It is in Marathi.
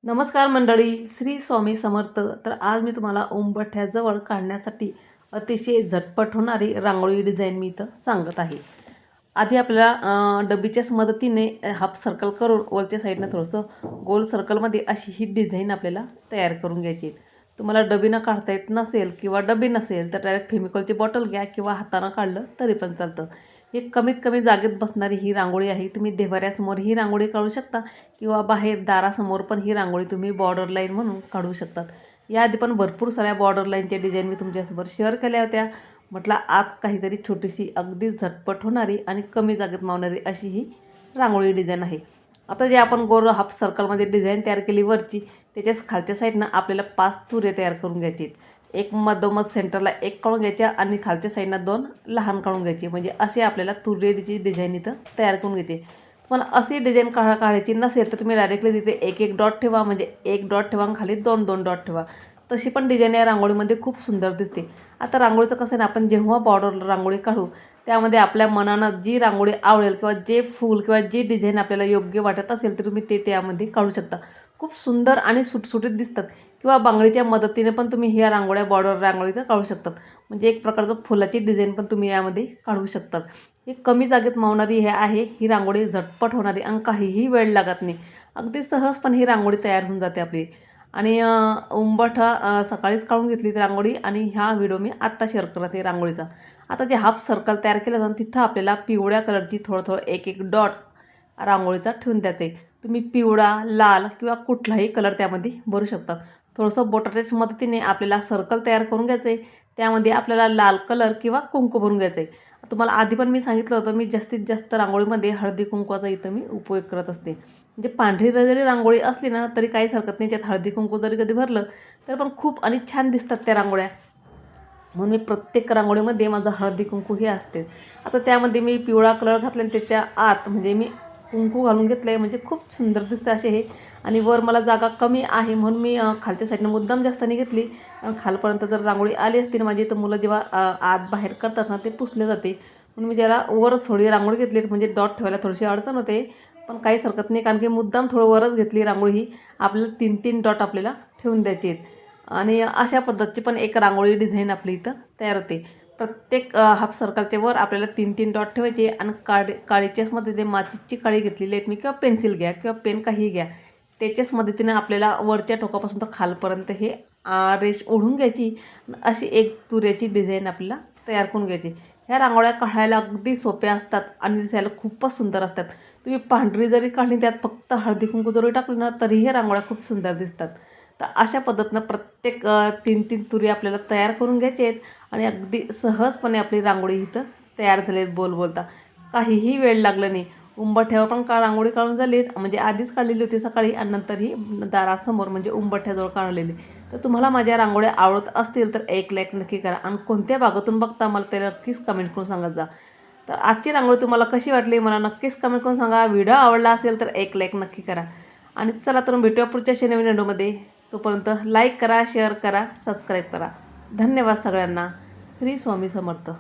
नमस्कार मंडळी, श्री स्वामी समर्थ. तर आज मी तुम्हाला उंबरठ्याजवळ काढण्यासाठी अतिशय झटपट होणारी रांगोळी डिझाईन मी इथं सांगत आहे. आधी आपल्याला डबीच्याच मदतीने हाफ सर्कल करून वरच्या साईडनं थोडंसं गोल सर्कलमध्ये अशी ही डिझाईन आपल्याला तयार करून घ्यायची आहे. तुम्हाला डबीनं काढता येत नसेल किंवा डबी नसेल तर डायरेक्ट फेमिकॉलची बॉटल घ्या किंवा हातानं काढलं तरी पण चालतं. ही कमीत कमी जागेत बसणारी ही रांगोळी आहे. तुम्ही देव्हाऱ्यासमोर ही रांगोळी काढू शकता किंवा बाहेर दारासमोर पण ही रांगोळी तुम्ही बॉर्डर लाईन म्हणून काढू शकतात. याआधी पण भरपूर साऱ्या बॉर्डर लाईनच्या डिझाईन मी तुमच्यासोबत शेअर केल्या होत्या. म्हटलं आज काहीतरी छोटीशी अगदी झटपट होणारी आणि कमी जागेत मावणारी अशी ही रांगोळी डिझाईन आहे. आता जे आपण गोल हाफ सर्कलमध्ये डिझाईन तयार केली वरची, त्याच्याच खालच्या साईडनं आपल्याला 5 तुरे तयार करून घ्यायचे आहेत. एक मधोमध सेंटरला एक काढून घ्यायच्या आणि खालच्या साईडनं 2 लहान काढून घ्यायचे. म्हणजे असे आपल्याला तुरेची डिझाईन इथं तयार करून घ्यायची. पण अशी डिझाईन काढायची नसेल तर तुम्ही डायरेक्टली तिथे एक एक डॉट ठेवा. म्हणजे एक डॉट ठेवा आणि खाली 2 डॉट ठेवा. तशी पण डिझाईन या रांगोळीमध्ये खूप सुंदर दिसते. आता रांगोळीचं कसं आहे ना, आपण जेव्हा बॉर्डर रांगोळी काढू त्यामध्ये आपल्या मनानं जी रांगोळी आवडेल किंवा जे फूल किंवा जी डिझाईन आपल्याला योग्य वाटत असेल तर तुम्ही ते त्यामध्ये काढू शकता. खूप सुंदर आणि सुटसुटीत दिसतात. किंवा बांगडीच्या मदतीने पण तुम्ही ह्या रांगोळ्या बॉर्डर रांगोळीचं काढू शकतात. म्हणजे एक प्रकारचं फुलाची डिझाईन पण तुम्ही यामध्ये काढू शकतात. ही कमी जागेत मावणारी हे आहे. ही रांगोळी झटपट होणारी आणि काहीही वेळ लागत नाही. अगदी सहजपणे ही रांगोळी तयार होऊन जाते आपली. आणि उंबरठा सकाळीच काढून घेतली ती रांगोळी आणि ह्या व्हिडिओ मी आत्ता शेअर करत आहे रांगोळीचा. आता जे हाफ सर्कल तयार केलं जातं तिथं आपल्याला पिवळ्या कलरची थोडं एक एक डॉट रांगोळीचा ठेवून द्यायचे. तुम्ही पिवळा, लाल किंवा कुठलाही कलर त्यामध्ये भरू शकता. थोडंसं बोटाच्या मदतीने आपल्याला सर्कल तयार करून घ्यायचं आहे. त्यामध्ये आपल्याला लाल कलर किंवा कुंकू भरून घ्यायचं आहे. तुम्हाला आधी पण मी सांगितलं होतं, मी जास्तीत जास्त रांगोळीमध्ये हळदी कुंकवाचा इथं मी उपयोग करत असते. म्हणजे पांढरी जरी रांगोळी असली ना तरी काहीच हरकत नाही. त्यात हळदी कुंकू जरी कधी भरलं तर पण खूप आणि छान दिसतात त्या रांगोळ्या. म्हणून मी प्रत्येक रांगोळीमध्ये माझं हळदी कुंकू हे असते. आता त्यामध्ये मी पिवळा कलर घातला आणि त्याच्या आत म्हणजे मी कुंकू घालून घेतलं आहे. म्हणजे खूप सुंदर दिसतं असे हे. आणि वर मला जागा कमी आहे म्हणून मी खालच्या साईडनं मुद्दाम जास्त नाही घेतली. खालपर्यंत जर रांगोळी आली असती ना माझी तर मुलं जेव्हा आत बाहेर करतात ना ते पुसले जाते. म्हणून मी ज्याला वरच थोडी रांगोळी घेतली म्हणजे डॉट ठेवायला थोडीशी अडचण होते. पण काहीच हरकत नाही कारण की मुद्दाम थोडं वरच घेतली रांगोळी ही. आपल्याला 3 डॉट आपल्याला ठेवून द्यायचे आहेत. आणि अशा पद्धतीची पण एक रांगोळी डिझाईन आपली इथं तयार होते. प्रत्येक हाफ सर्कलच्या वर आपल्याला 3 डॉट ठेवायचे आणि काळीच्याच मदतीने माचीसची काळी घेतलेली आहेत मी किंवा पेन्सिल घ्या किंवा पेन काहीही घ्या. त्याच्याच मदतीने आपल्याला वरच्या टोकापासून तर खालपर्यंत हे रेष ओढून घ्यायची. अशी एक तुऱ्याची डिझाईन आपल्याला तयार करून घ्यायची. ह्या रांगोळ्या काढायला अगदी सोप्या असतात आणि दिसायला खूपच सुंदर असतात. तुम्ही पांढरी जरी काढली त्यात फक्त हळदी कुंकू जरी टाकली ना तरीही रांगोळ्या खूप सुंदर दिसतात. तर अशा पद्धतीनं प्रत्येक 3 तुरी आपल्याला तयार करून घ्यायचे आहेत आणि अगदी सहजपणे आपली रांगोळी इथं तयार झाली आहेत बोलता. काहीही वेळ लागला नाही. उंबरठ्यावर पण रांगोळी काढून झाली म्हणजे आधीच काढलेली होती सकाळी आणि नंतर ही दारासमोर म्हणजे उंबरठ्याजवळ काढलेली. तर तुम्हाला माझ्या रांगोळ्या आवडत असतील तर एक लाईक नक्की करा आणि कोणत्या भागातून बघता मला ते नक्कीच कमेंट करून सांगत जा. तर आजची रांगोळी तुम्हाला कशी वाटली मला नक्कीच कमेंट करून सांगा. व्हिडिओ आवडला असेल तर एक लाईक नक्की करा. आणि चला तर भेटूया पुढच्या नवीन व्हिडिओमध्ये. तोपर्यंत लाईक करा, शेअर करा, सबस्क्राईब करा. धन्यवाद सगळ्यांना. श्री स्वामी समर्थ.